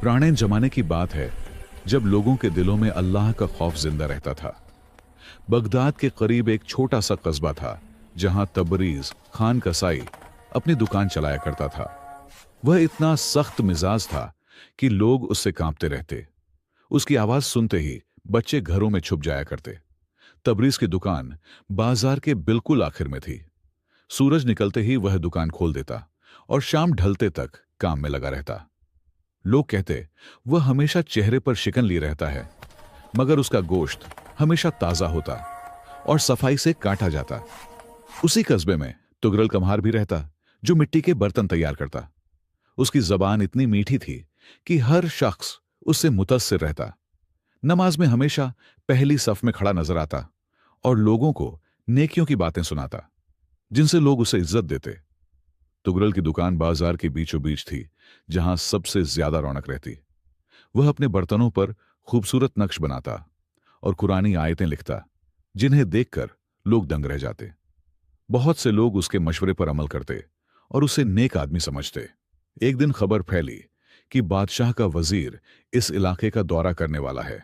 पुराने जमाने की बात है जब लोगों के दिलों में अल्लाह का खौफ जिंदा रहता था। बगदाद के करीब एक छोटा सा कस्बा था जहां तबरीज खान कसाई अपनी दुकान चलाया करता था। वह इतना सख्त मिजाज था कि लोग उससे कांपते रहते। उसकी आवाज सुनते ही बच्चे घरों में छुप जाया करते। तबरीज की दुकान बाजार के बिल्कुल आखिर में थी। सूरज निकलते ही वह दुकान खोल देता और शाम ढलते तक काम में लगा रहता। लोग कहते वह हमेशा चेहरे पर शिकन लिए रहता है, मगर उसका गोश्त हमेशा ताजा होता और सफाई से काटा जाता। उसी कस्बे में तुगरल कम्हार भी रहता जो मिट्टी के बर्तन तैयार करता। उसकी जबान इतनी मीठी थी कि हर शख्स उससे मुतस्सिर रहता। नमाज में हमेशा पहली सफ में खड़ा नजर आता और लोगों को नेकियों की बातें सुनाता जिनसे लोग उसे इज्जत देते। तुगरल की दुकान बाजार के बीचों बीच थी जहां सबसे ज्यादा रौनक रहती। वह अपने बर्तनों पर खूबसूरत नक्श बनाता और कुरानी आयतें लिखता जिन्हें देखकर लोग दंग रह जाते। बहुत से लोग उसके मशवरे पर अमल करते और उसे नेक आदमी समझते। एक दिन खबर फैली कि बादशाह का वजीर इस इलाके का दौरा करने वाला है।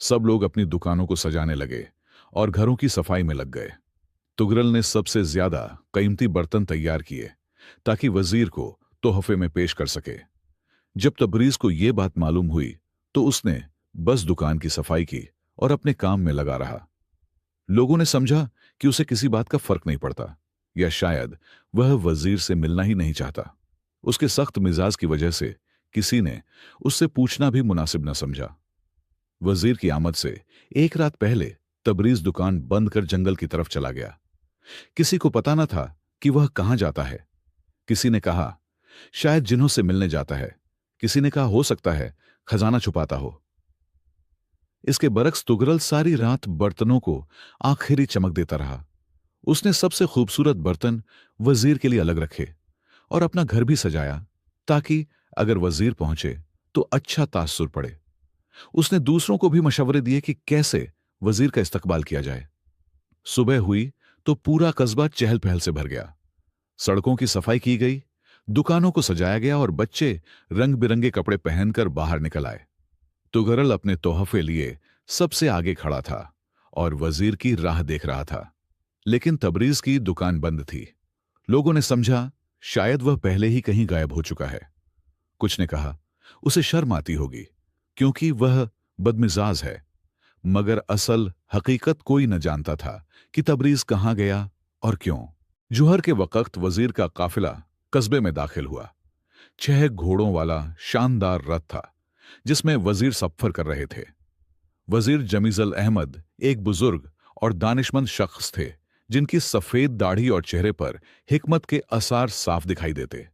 सब लोग अपनी दुकानों को सजाने लगे और घरों की सफाई में लग गए। तुगरल ने सबसे ज्यादा कीमती बर्तन तैयार किए ताकि वजीर को तोहफे में पेश कर सके। जब तबरीज को यह बात मालूम हुई तो उसने बस दुकान की सफाई की और अपने काम में लगा रहा। लोगों ने समझा कि उसे किसी बात का फर्क नहीं पड़ता, या शायद वह वजीर से मिलना ही नहीं चाहता। उसके सख्त मिजाज की वजह से किसी ने उससे पूछना भी मुनासिब न समझा। वजीर की आमद से एक रात पहले तबरीज दुकान बंद कर जंगल की तरफ चला गया। किसी को पता न था कि वह कहां जाता है। किसी ने कहा शायद जिन्हों से मिलने जाता है, किसी ने कहा हो सकता है खजाना छुपाता हो। इसके बरक्स तुगरल सारी रात बर्तनों को आखिरी चमक देता रहा। उसने सबसे खूबसूरत बर्तन वजीर के लिए अलग रखे और अपना घर भी सजाया ताकि अगर वजीर पहुंचे तो अच्छा तासुर पड़े। उसने दूसरों को भी मशवरे दिए कि कैसे वजीर का इस्तकबाल किया जाए। सुबह हुई तो पूरा कस्बा चहल पहल से भर गया। सड़कों की सफाई की गई, दुकानों को सजाया गया और बच्चे रंग बिरंगे कपड़े पहनकर बाहर निकल आए। तुगरल अपने तोहफे लिए सबसे आगे खड़ा था और वजीर की राह देख रहा था। लेकिन तबरीज की दुकान बंद थी। लोगों ने समझा शायद वह पहले ही कहीं गायब हो चुका है। कुछ ने कहा उसे शर्म आती होगी क्योंकि वह बदमिजाज है, मगर असल हकीकत कोई न जानता था कि तबरीज कहां गया और क्यों। जुहर के वक्त वजीर का काफिला कस्बे में दाखिल हुआ। 6 घोड़ों वाला शानदार रथ था जिसमें वजीर सफर कर रहे थे। वजीर जमीजल अहमद एक बुजुर्ग और दानिशमंद शख्स थे जिनकी सफेद दाढ़ी और चेहरे पर हिकमत के आसार साफ दिखाई देते।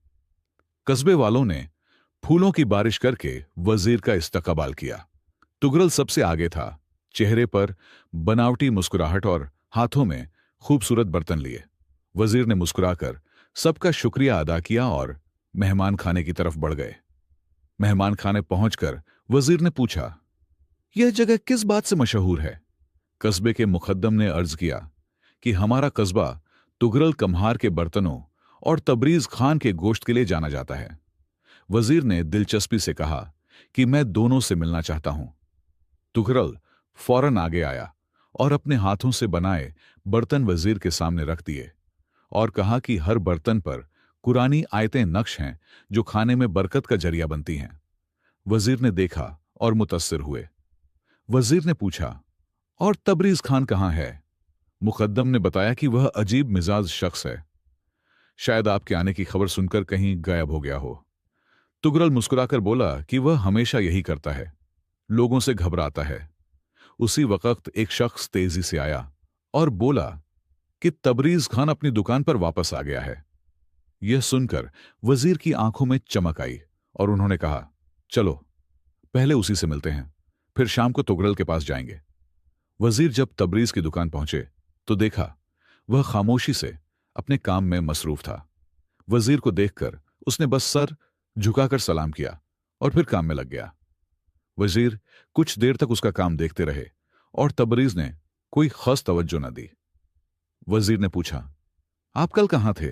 कस्बे वालों ने फूलों की बारिश करके वजीर का इस्तकबाल किया। तुगरल सबसे आगे था, चेहरे पर बनावटी मुस्कुराहट और हाथों में खूबसूरत बर्तन लिए। वजीर ने मुस्कुराकर सबका शुक्रिया अदा किया और मेहमान खाने की तरफ बढ़ गए। मेहमान खाने पहुंचकर वजीर ने पूछा यह जगह किस बात से मशहूर है। कस्बे के मुकद्दम ने अर्ज किया कि हमारा कस्बा तुगरल कम्हार के बर्तनों और तबरीज खान के गोश्त के लिए जाना जाता है। वजीर ने दिलचस्पी से कहा कि मैं दोनों से मिलना चाहता हूं। तुगरल फौरन आगे आया और अपने हाथों से बनाए बर्तन वजीर के सामने रख दिए और कहा कि हर बर्तन पर कुरानी आयतें नक्श हैं जो खाने में बरकत का जरिया बनती हैं। वजीर ने देखा और मुतस्सिर हुए। वजीर ने पूछा और तबरीज खान कहां है। मुकद्दम ने बताया कि वह अजीब मिजाज शख्स है, शायद आपके आने की खबर सुनकर कहीं गायब हो गया हो। तुगरल मुस्कुराकर बोला कि वह हमेशा यही करता है, लोगों से घबराता है। उसी वक्त एक शख्स तेजी से आया और बोला कि तबरीज खान अपनी दुकान पर वापस आ गया है। यह सुनकर वजीर की आंखों में चमक आई और उन्होंने कहा चलो पहले उसी से मिलते हैं, फिर शाम को तुगरल के पास जाएंगे। वजीर जब तबरीज की दुकान पहुंचे तो देखा वह खामोशी से अपने काम में मसरूफ था। वजीर को देखकर उसने बस सर झुकाकर सलाम किया और फिर काम में लग गया। वजीर कुछ देर तक उसका काम देखते रहे और तबरीज ने कोई खास तवज्जो न दी। वजीर ने पूछा आप कल कहां थे।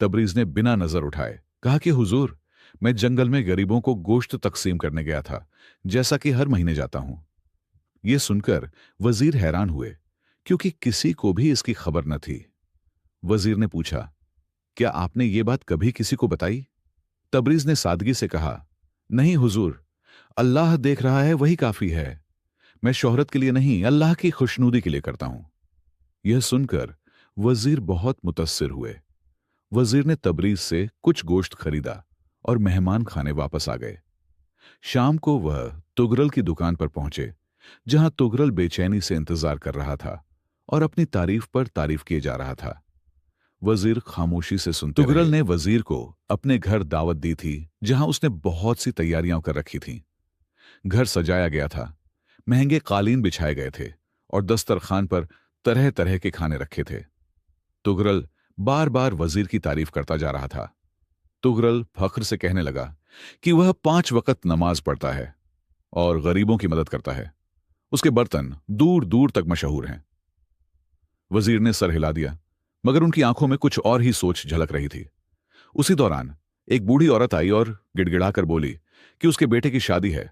तबरीज ने बिना नजर उठाए कहा कि हुजूर मैं जंगल में गरीबों को गोश्त तकसीम करने गया था, जैसा कि हर महीने जाता हूं। यह सुनकर वजीर हैरान हुए, क्योंकि किसी को भी इसकी खबर न थी। वजीर ने पूछा, क्या आपने ये बात कभी किसी को बताई? तबरीज ने सादगी से कहा, नहीं हुजूर, अल्लाह देख रहा है, वही काफी है। मैं शोहरत के लिए नहीं, अल्लाह की खुशनूदी के लिए करता हूं। यह सुनकर वजीर बहुत मुतस्सिर हुए। वजीर ने तबरीज से कुछ गोश्त खरीदा और मेहमान खाने वापस आ गए। शाम को वह तुगरल की दुकान पर पहुंचे, जहां तुगरल बेचैनी से इंतजार कर रहा था और अपनी तारीफ पर तारीफ किए जा रहा था। वजीर खामोशी से सुनते तुगरल ने वजीर को अपने घर दावत दी थी, जहां उसने बहुत सी तैयारियां कर रखी थीं। घर सजाया गया था, महंगे कालीन बिछाए गए थे और दस्तरखान पर तरह तरह के खाने रखे थे। तुगरल बार बार वजीर की तारीफ करता जा रहा था। तुगरल फख्र से कहने लगा कि वह 5 वक्त नमाज पढ़ता है और गरीबों की मदद करता है। उसके बर्तन दूर दूर तक मशहूर हैं। वजीर ने सर हिला दिया, मगर उनकी आंखों में कुछ और ही सोच झलक रही थी। उसी दौरान एक बूढ़ी औरत आई और गिड़गिड़ाकर बोली कि उसके बेटे की शादी है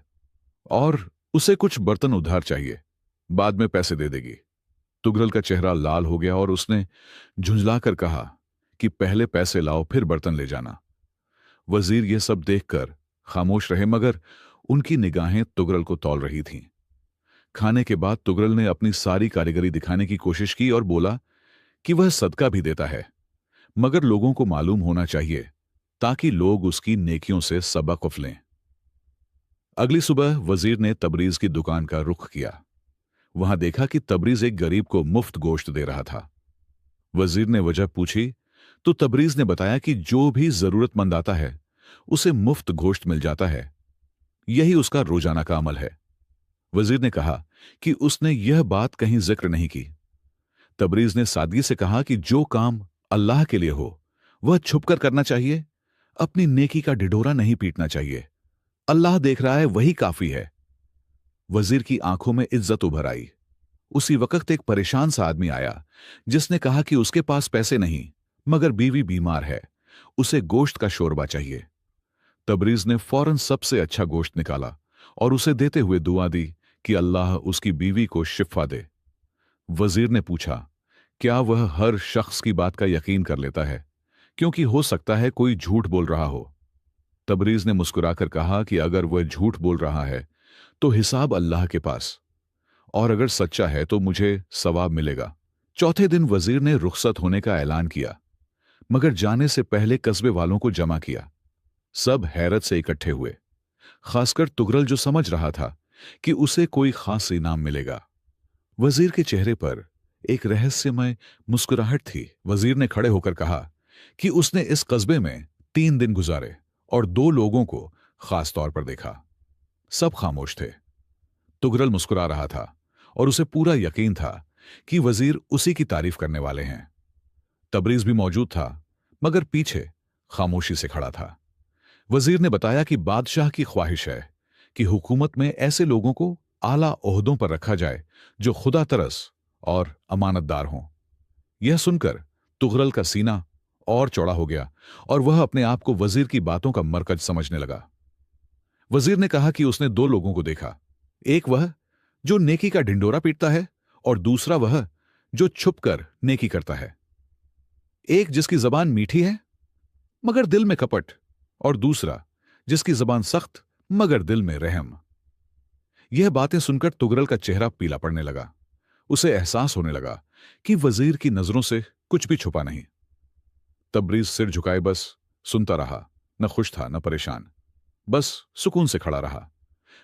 और उसे कुछ बर्तन उधार चाहिए, बाद में पैसे दे देगी। तुगरल का चेहरा लाल हो गया और उसने झुंझलाकर कहा कि पहले पैसे लाओ, फिर बर्तन ले जाना। वजीर यह सब देखकर खामोश रहे, मगर उनकी निगाहें तुगरल को तौल रही थीं। खाने के बाद तुगरल ने अपनी सारी कारीगरी दिखाने की कोशिश की और बोला कि वह सदका भी देता है, मगर लोगों को मालूम होना चाहिए ताकि लोग उसकी नेकियों से सबक लें। अगली सुबह वजीर ने तबरीज की दुकान का रुख किया। वहां देखा कि तबरीज एक गरीब को मुफ्त गोश्त दे रहा था। वजीर ने वजह पूछी तो तबरीज ने बताया कि जो भी जरूरतमंद आता है उसे मुफ्त गोश्त मिल जाता है, यही उसका रोजाना का अमल है। वजीर ने कहा कि उसने यह बात कहीं जिक्र नहीं की। तबरीज ने सादगी से कहा कि जो काम अल्लाह के लिए हो वह छुपकर करना चाहिए, अपनी नेकी का ढिढोरा नहीं पीटना चाहिए। अल्लाह देख रहा है, वही काफी है। वजीर की आंखों में इज्जत उभर आई। उसी वक्त एक परेशान सा आदमी आया, जिसने कहा कि उसके पास पैसे नहीं, मगर बीवी बीमार है, उसे गोश्त का शोरबा चाहिए। तबरीज ने फौरन सबसे अच्छा गोश्त निकाला और उसे देते हुए दुआ दी कि अल्लाह उसकी बीवी को शिफा दे। वजीर ने पूछा, क्या वह हर शख्स की बात का यकीन कर लेता है, क्योंकि हो सकता है कोई झूठ बोल रहा हो? तबरीज ने मुस्कुराकर कहा कि अगर वह झूठ बोल रहा है तो हिसाब अल्लाह के पास, और अगर सच्चा है तो मुझे सवाब मिलेगा। चौथे दिन वजीर ने रुखसत होने का ऐलान किया, मगर जाने से पहले कस्बे वालों को जमा किया। सब हैरत से इकट्ठे हुए, खासकर तुगरल, जो समझ रहा था कि उसे कोई खास इनाम मिलेगा। वजीर के चेहरे पर एक रहस्यमय मुस्कुराहट थी। वजीर ने खड़े होकर कहा कि उसने इस कस्बे में 3 दिन गुजारे और 2 लोगों को खास तौर पर देखा। सब खामोश थे। तुगरल मुस्कुरा रहा था और उसे पूरा यकीन था कि वजीर उसी की तारीफ करने वाले हैं। तबरीज भी मौजूद था, मगर पीछे खामोशी से खड़ा था। वजीर ने बताया कि बादशाह की ख्वाहिश है कि हुकूमत में ऐसे लोगों को आला ओहदों पर रखा जाए जो खुदा तरस और अमानतदार हों। यह सुनकर तुगरल का सीना और चौड़ा हो गया और वह अपने आप को वजीर की बातों का मरकज समझने लगा। वजीर ने कहा कि उसने 2 लोगों को देखा, एक वह जो नेकी का ढिंडोरा पीटता है और दूसरा वह जो छुपकर नेकी करता है। एक जिसकी जबान मीठी है मगर दिल में कपट, और दूसरा जिसकी जबान सख्त मगर दिल में रहम। यह बातें सुनकर तुगरल का चेहरा पीला पड़ने लगा। उसे एहसास होने लगा कि वजीर की नजरों से कुछ भी छुपा नहीं। तबरीज सिर झुकाए बस सुनता रहा, न खुश था न परेशान, बस सुकून से खड़ा रहा।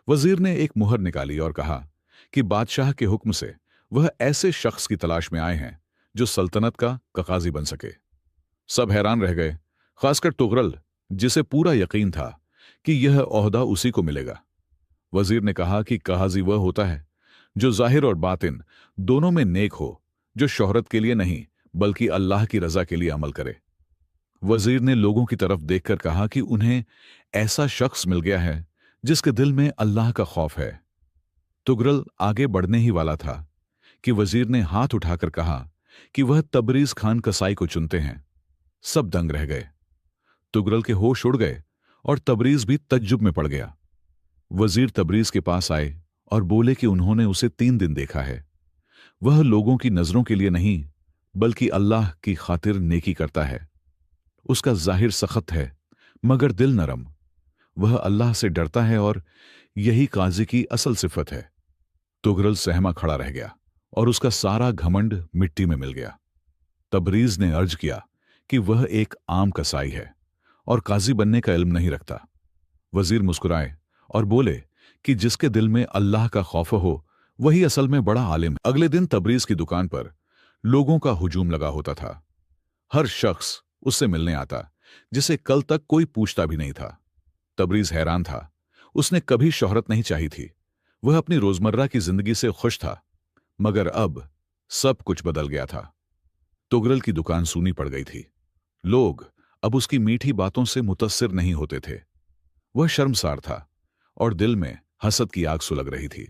वजीर ने एक मुहर निकाली और कहा कि बादशाह के हुक्म से वह ऐसे शख्स की तलाश में आए हैं जो सल्तनत का काजी बन सके। सब हैरान रह गए, खासकर तुगरल, जिसे पूरा यकीन था कि यह ओहदा उसी को मिलेगा। वजीर ने कहा कि काजी वह होता है जो जाहिर और बातिन दोनों में नेक हो, जो शोहरत के लिए नहीं बल्कि अल्लाह की रजा के लिए अमल करे। वजीर ने लोगों की तरफ देखकर कहा कि उन्हें ऐसा शख्स मिल गया है जिसके दिल में अल्लाह का खौफ है। तुगरल आगे बढ़ने ही वाला था कि वजीर ने हाथ उठाकर कहा कि वह तबरीज खान कसाई को चुनते हैं। सब दंग रह गए। तुगरल के होश उड़ गए और तबरीज भी तज्जुब में पड़ गया। वजीर तबरीज के पास आए और बोले कि उन्होंने उसे 3 दिन देखा है। वह लोगों की नजरों के लिए नहीं बल्कि अल्लाह की खातिर नेकी करता है। उसका जाहिर सख्त है मगर दिल नरम। वह अल्लाह से डरता है और यही काजी की असल सिफत है। तुगरल सहमा खड़ा रह गया और उसका सारा घमंड मिट्टी में मिल गया। तबरीज ने अर्ज किया कि वह एक आम कसाई है और काजी बनने का इल्म नहीं रखता। वजीर मुस्कुराए और बोले कि जिसके दिल में अल्लाह का खौफ हो वही असल में बड़ा आलिम है। अगले दिन तबरीज की दुकान पर लोगों का हुजूम लगा होता था। हर शख्स उससे मिलने आता जिसे कल तक कोई पूछता भी नहीं था। तबरीज हैरान था। उसने कभी शोहरत नहीं चाही थी। वह अपनी रोजमर्रा की जिंदगी से खुश था। मगर अब सब कुछ बदल गया था। तुगरल की दुकान सूनी पड़ गई थी। लोग अब उसकी मीठी बातों से मुतस्सिर नहीं होते थे। वह शर्मसार था और दिल में हसद की आग सुलग रही थी।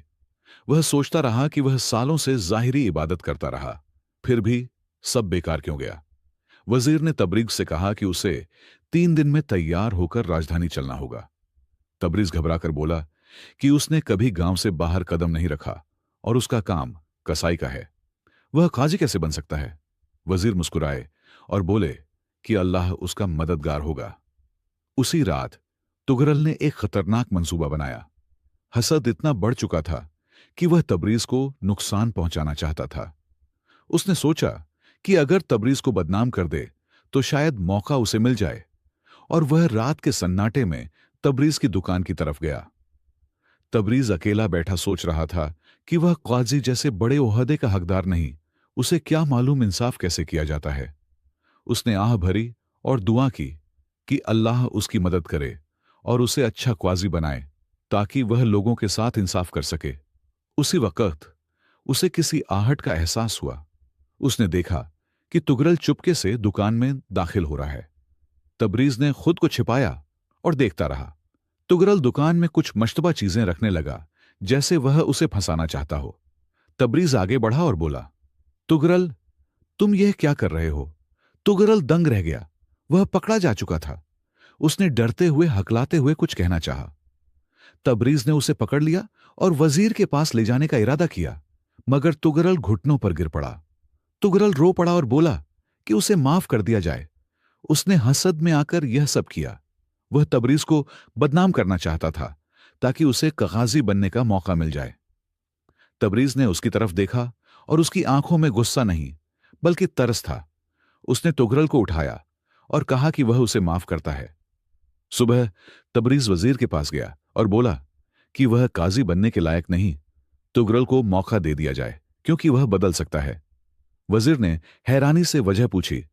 वह सोचता रहा कि वह सालों से जाहिरी इबादत करता रहा, फिर भी सब बेकार क्यों गया। वजीर ने तबरीज से कहा कि उसे 3 दिन में तैयार होकर राजधानी चलना होगा। तबरीज घबराकर बोला कि उसने कभी गांव से बाहर कदम नहीं रखा और उसका काम कसाई का है। वह काजी कैसे बन सकता है? वजीर मुस्कुराए और बोले कि अल्लाह उसका मददगार होगा। उसी रात तुगरल ने एक खतरनाक मंसूबा बनाया। हसद इतना बढ़ चुका था कि वह तबरीज को नुकसान पहुंचाना चाहता था। उसने सोचा कि अगर तबरीज को बदनाम कर दे तो शायद मौका उसे मिल जाए, और वह रात के सन्नाटे में तबरीज की दुकान की तरफ गया। तबरीज अकेला बैठा सोच रहा था कि वह काजी जैसे बड़े ओहदे का हकदार नहीं, उसे क्या मालूम इंसाफ कैसे किया जाता है। उसने आह भरी और दुआ की कि अल्लाह उसकी मदद करे और उसे अच्छा क्वाजी बनाए ताकि वह लोगों के साथ इंसाफ कर सके। उसी वक्त उसे किसी आहट का एहसास हुआ। उसने देखा कि तुगरल चुपके से दुकान में दाखिल हो रहा है। तबरीज ने खुद को छिपाया और देखता रहा। तुगरल दुकान में कुछ मशतबा चीजें रखने लगा जैसे वह उसे फंसाना चाहता हो। तबरीज आगे बढ़ा और बोला, तुगरल, तुम यह क्या कर रहे हो? तुगरल दंग रह गया। वह पकड़ा जा चुका था। उसने डरते हुए हकलाते हुए कुछ कहना चाहा। तबरीज ने उसे पकड़ लिया और वजीर के पास ले जाने का इरादा किया, मगर तुगरल घुटनों पर गिर पड़ा। तुगरल रो पड़ा और बोला कि उसे माफ कर दिया जाए। उसने हसद में आकर यह सब किया। वह तबरीज को बदनाम करना चाहता था ताकि उसे काजी बनने का मौका मिल जाए। तबरीज ने उसकी तरफ देखा और उसकी आंखों में गुस्सा नहीं बल्कि तरस था। उसने तुगरल को उठाया और कहा कि वह उसे माफ करता है। सुबह तबरीज वजीर के पास गया और बोला कि वह काजी बनने के लायक नहीं, तुगरल को मौका दे दिया जाए क्योंकि वह बदल सकता है। वजीर ने हैरानी से वजह पूछी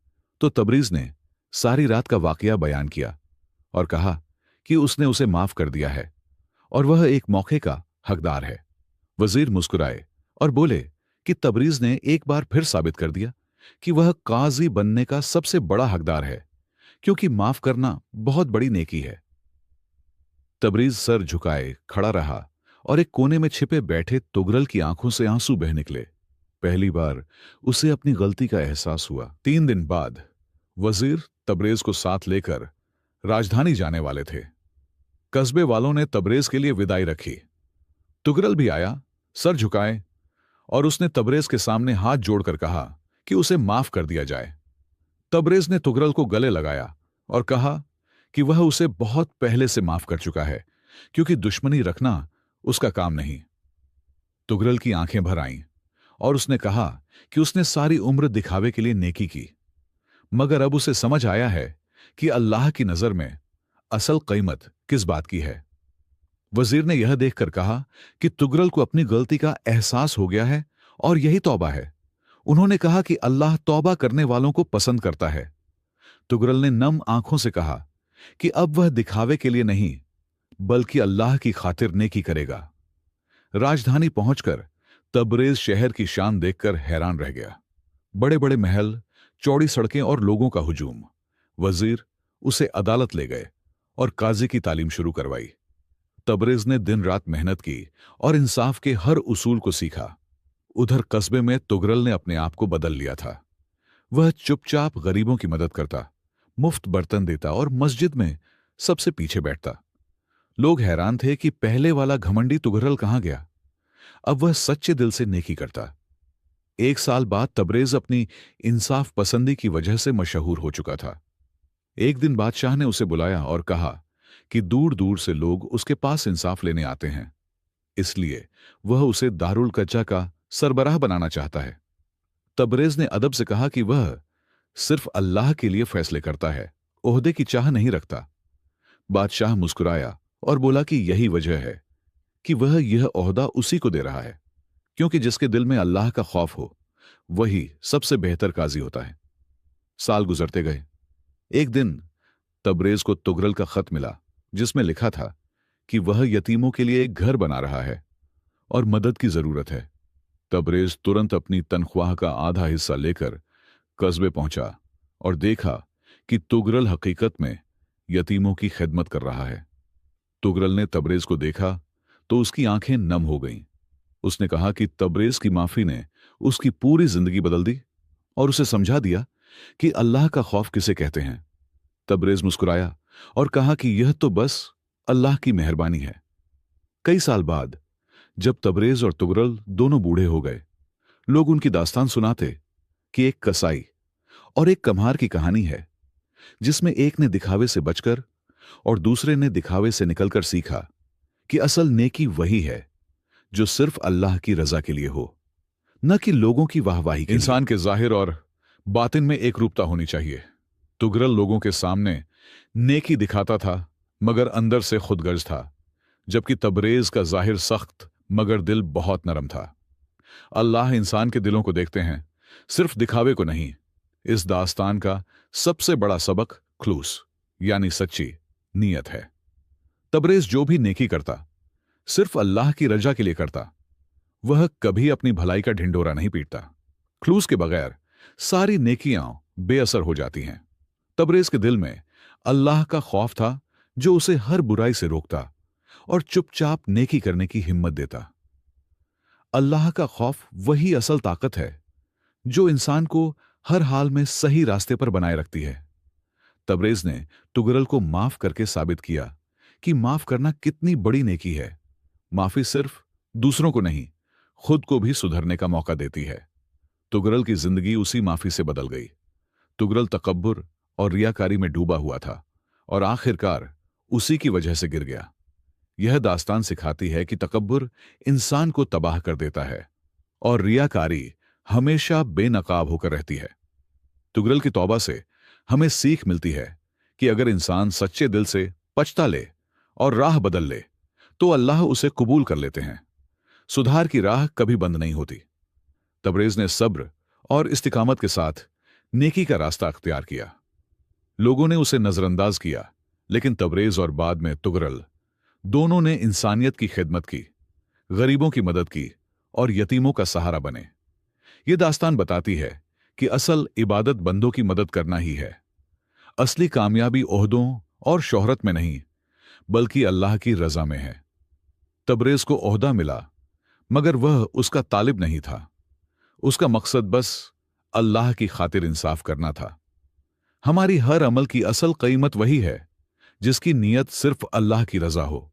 तो तबरीज ने सारी रात का वाकया बयान किया और कहा कि उसने उसे माफ कर दिया है और वह एक मौके का हकदार है। वजीर मुस्कुराए और बोले कि तबरीज ने एक बार फिर साबित कर दिया कि वह काजी बनने का सबसे बड़ा हकदार है, क्योंकि माफ करना बहुत बड़ी नेकी है। तबरीज सर झुकाए खड़ा रहा और एक कोने में छिपे बैठे तुगरल की आंखों से आंसू बह निकले। पहली बार उसे अपनी गलती का एहसास हुआ। 3 दिन बाद वजीर तबरेज को साथ लेकर राजधानी जाने वाले थे। कस्बे वालों ने तबरेज के लिए विदाई रखी। तुगरल भी आया, सर झुकाए, और उसने तबरेज के सामने हाथ जोड़कर कहा कि उसे माफ कर दिया जाए। तबरेज ने तुगरल को गले लगाया और कहा कि वह उसे बहुत पहले से माफ कर चुका है, क्योंकि दुश्मनी रखना उसका काम नहीं। तुगरल की आंखें भर आईं और उसने कहा कि उसने सारी उम्र दिखावे के लिए नेकी की, मगर अब उसे समझ आया है कि अल्लाह की नजर में असल कीमत किस बात की है। वजीर ने यह देखकर कहा कि तुगरल को अपनी गलती का एहसास हो गया है और यही तौबा है। उन्होंने कहा कि अल्लाह तौबा करने वालों को पसंद करता है। तुगरल ने नम आंखों से कहा कि अब वह दिखावे के लिए नहीं बल्कि अल्लाह की खातिर नेकी करेगा। राजधानी पहुंचकर तबरेज शहर की शान देखकर हैरान रह गया। बड़े बड़े महल, चौड़ी सड़कें और लोगों का हुजूम। वजीर उसे अदालत ले गए और काजी की तालीम शुरू करवाई। तबरेज ने दिन रात मेहनत की और इंसाफ के हर उसूल को सीखा। उधर कस्बे में तुगरल ने अपने आप को बदल लिया था। वह चुपचाप गरीबों की मदद करता, मुफ्त बर्तन देता और मस्जिद में सबसे पीछे बैठता। लोग हैरान थे कि पहले वाला घमंडी तुगरल कहां गया। अब वह सच्चे दिल से नेकी करता। एक साल बाद तबरेज अपनी इंसाफ पसंदी की वजह से मशहूर हो चुका था। एक दिन बादशाह ने उसे बुलाया और कहा कि दूर दूर से लोग उसके पास इंसाफ लेने आते हैं, इसलिए वह उसे दारुल कच्चा का सरबराह बनाना चाहता है। तबरेज ने अदब से कहा कि वह सिर्फ अल्लाह के लिए फैसले करता है, ओहदे की चाह नहीं रखता। बादशाह मुस्कुराया और बोला कि यही वजह है कि वह यह ओहदा उसी को दे रहा है, क्योंकि जिसके दिल में अल्लाह का खौफ हो वही सबसे बेहतर काजी होता है। साल गुजरते गए। एक दिन तबरेज को तुगरल का खत मिला, जिसमें लिखा था कि वह यतीमों के लिए एक घर बना रहा है और मदद की जरूरत है। तबरेज तुरंत अपनी तनख्वाह का आधा हिस्सा लेकर कस्बे पहुंचा और देखा कि तुगरल हकीकत में यतीमों की खिदमत कर रहा है। तुगरल ने तबरेज को देखा तो उसकी आंखें नम हो गईं। उसने कहा कि तबरेज की माफी ने उसकी पूरी जिंदगी बदल दी और उसे समझा दिया कि अल्लाह का खौफ किसे कहते हैं। तबरेज मुस्कुराया और कहा कि यह तो बस अल्लाह की मेहरबानी है। कई साल बाद जब तबरेज और तुगरल दोनों बूढ़े हो गए, लोग उनकी दास्तान सुनाते कि एक कसाई और एक कम्हार की कहानी है, जिसमें एक ने दिखावे से बचकर और दूसरे ने दिखावे से निकलकर सीखा कि असल नेकी वही है जो सिर्फ अल्लाह की रजा के लिए हो, न कि लोगों की वाहवाही के लिए। इंसान के जाहिर और बातिन में एक रूपता होनी चाहिए। तुगरल लोगों के सामने नेकी दिखाता था मगर अंदर से खुदगर्ज था, जबकि तबरेज का जाहिर सख्त मगर दिल बहुत नरम था। अल्लाह इंसान के दिलों को देखते हैं, सिर्फ दिखावे को नहीं। इस दास्तान का सबसे बड़ा सबक खुलूस यानी सच्ची नीयत है। तबरेज जो भी नेकी करता सिर्फ अल्लाह की रजा के लिए करता। वह कभी अपनी भलाई का ढिंढोरा नहीं पीटता। खुलूस के बगैर सारी नेकियां बेअसर हो जाती हैं। तबरेज के दिल में अल्लाह का खौफ था, जो उसे हर बुराई से रोकता और चुपचाप नेकी करने की हिम्मत देता। अल्लाह का खौफ वही असल ताकत है जो इंसान को हर हाल में सही रास्ते पर बनाए रखती है। तबरेज ने तुगरल को माफ करके साबित किया कि माफ करना कितनी बड़ी नेकी है। माफी सिर्फ दूसरों को नहीं, खुद को भी सुधरने का मौका देती है। तुगरल की जिंदगी उसी माफी से बदल गई। तुगरल तकब्बुर और रियाकारी में डूबा हुआ था और आखिरकार उसी की वजह से गिर गया। यह दास्तान सिखाती है कि तकब्बुर इंसान को तबाह कर देता है और रियाकारी हमेशा बेनकाब होकर रहती है। तुगरल की तौबा से हमें सीख मिलती है कि अगर इंसान सच्चे दिल से पछता ले और राह बदल ले तो अल्लाह उसे कबूल कर लेते हैं। सुधार की राह कभी बंद नहीं होती। तबरेज ने सब्र और इस्तिकामत के साथ नेकी का रास्ता अख्तियार किया। लोगों ने उसे नजरअंदाज किया, लेकिन तबरेज और बाद में तुगरल दोनों ने इंसानियत की खिदमत की, गरीबों की मदद की और यतीमों का सहारा बने। यह दास्तान बताती है कि असल इबादत बंदों की मदद करना ही है। असली कामयाबी ओहदों और शोहरत में नहीं, बल्कि अल्लाह की रजा में है। तबरेज को ओहदा मिला, मगर वह उसका तालिब नहीं था। उसका मकसद बस अल्लाह की खातिर इंसाफ करना था। हमारी हर अमल की असल कीमत वही है जिसकी नीयत सिर्फ अल्लाह की रजा हो।